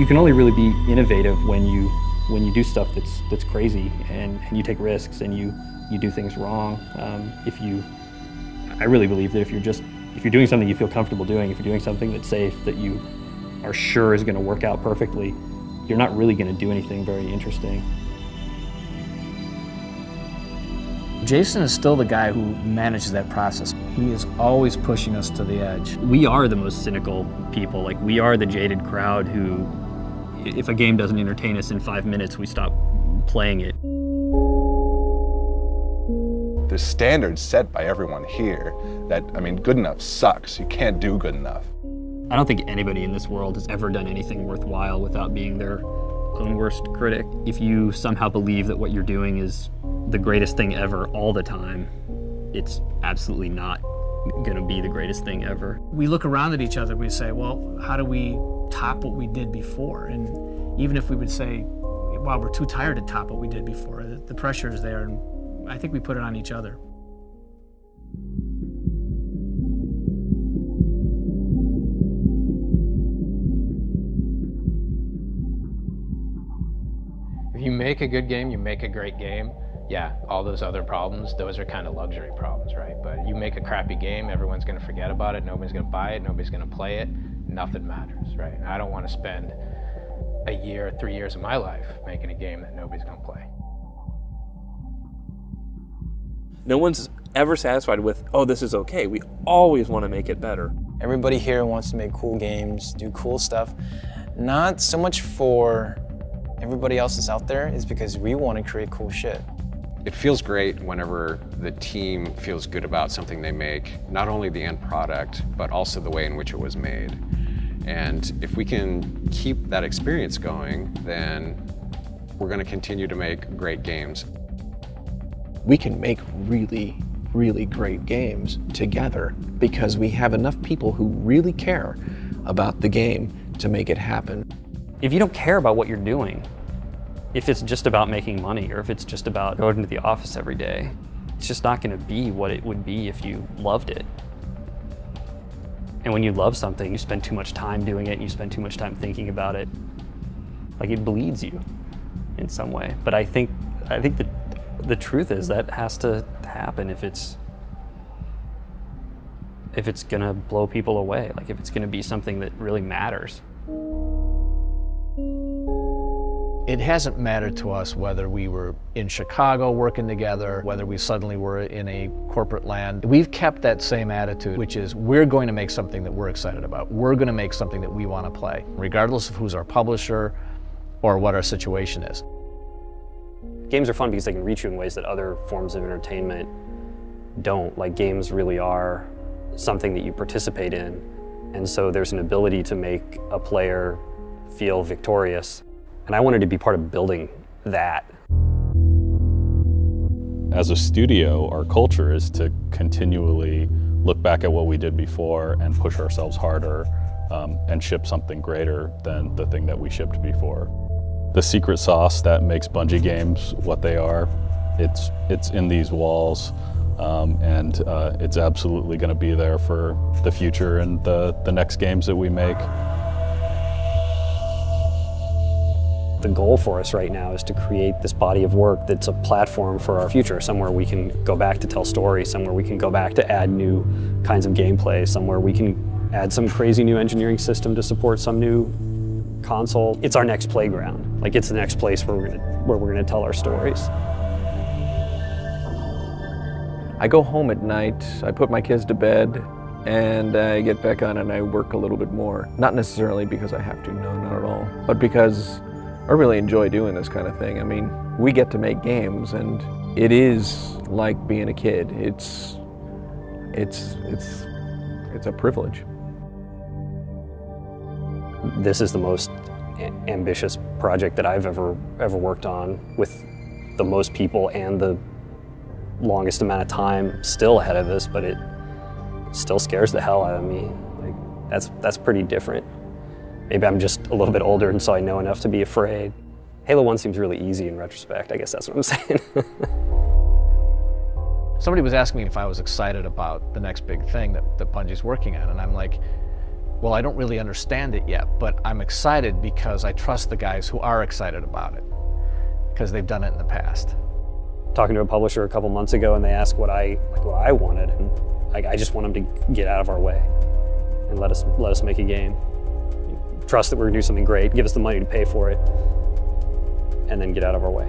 You can only really be innovative when you do stuff that's crazy and you take risks and you do things wrong. I really believe that if you're doing something you feel comfortable doing, if you're doing something that's safe, that you are sure is going to work out perfectly, you're not really going to do anything very interesting. Jason is still the guy who manages that process. He is always pushing us to the edge. We are the most cynical people. Like, we are the jaded crowd who, if a game doesn't entertain us in 5 minutes, we stop playing it. There's standards set by everyone here that, I mean, good enough sucks. You can't do good enough. I don't think anybody in this world has ever done anything worthwhile without being their own worst critic. If you somehow believe that what you're doing is the greatest thing ever all the time, it's absolutely not going to be the greatest thing ever. We look around at each other, we say, well, how do we top what we did before? And even if we would say, well, we're too tired to top what we did before, the pressure is there, and I think we put it on each other. If you make a good game, you make a great game. Yeah, all those other problems, those are kind of luxury problems, right? But you make a crappy game, everyone's going to forget about it, nobody's going to buy it, nobody's going to play it, nothing matters, right? And I don't want to spend a year, 3 years of my life making a game that nobody's going to play. No one's ever satisfied with, oh, this is okay. We always want to make it better. Everybody here wants to make cool games, do cool stuff. Not so much for everybody else that's out there, is because we want to create cool shit. It feels great whenever the team feels good about something they make, not only the end product, but also the way in which it was made. And if we can keep that experience going, then we're going to continue to make great games. We can make really, really great games together because we have enough people who really care about the game to make it happen. If you don't care about what you're doing, if it's just about making money or if it's just about going to the office every day, it's just not going to be what it would be if you loved it. And when you love something, you spend too much time doing it, you spend too much time thinking about it. Like, it bleeds you in some way. But I think that the truth is that has to happen if it's gonna blow people away, like if it's gonna be something that really matters. It hasn't mattered to us whether we were in Chicago working together, whether we suddenly were in a corporate land. We've kept that same attitude, which is we're going to make something that we're excited about. We're going to make something that we want to play, regardless of who's our publisher or what our situation is. Games are fun because they can reach you in ways that other forms of entertainment don't. Like, games really are something that you participate in, and so there's an ability to make a player feel victorious. And I wanted to be part of building that. As a studio, our culture is to continually look back at what we did before and push ourselves harder and ship something greater than the thing that we shipped before. The secret sauce that makes Bungie games what they are, it's in these walls, and it's absolutely going to be there for the future and the next games that we make. The goal for us right now is to create this body of work that's a platform for our future, somewhere we can go back to tell stories, somewhere we can go back to add new kinds of gameplay, somewhere we can add some crazy new engineering system to support some new console. It's our next playground. Like, it's the next place where we're gonna tell our stories. I go home at night, I put my kids to bed, and I get back on and I work a little bit more. Not necessarily because I have to, no, not at all, but because I really enjoy doing this kind of thing. I mean, we get to make games, and it is like being a kid. It's a privilege. This is the most ambitious project that I've ever worked on, with the most people and the longest amount of time still ahead of us, but it still scares the hell out of me. Like, that's pretty different. Maybe I'm just a little bit older, and so I know enough to be afraid. Halo 1 seems really easy in retrospect. I guess that's what I'm saying. Somebody was asking me if I was excited about the next big thing that Bungie's working on, and I'm like, well, I don't really understand it yet, but I'm excited because I trust the guys who are excited about it, because they've done it in the past. Talking to a publisher a couple months ago, and they asked what I wanted, and I just want them to get out of our way and let us make a game. Trust that we're gonna do something great, give us the money to pay for it, and then get out of our way.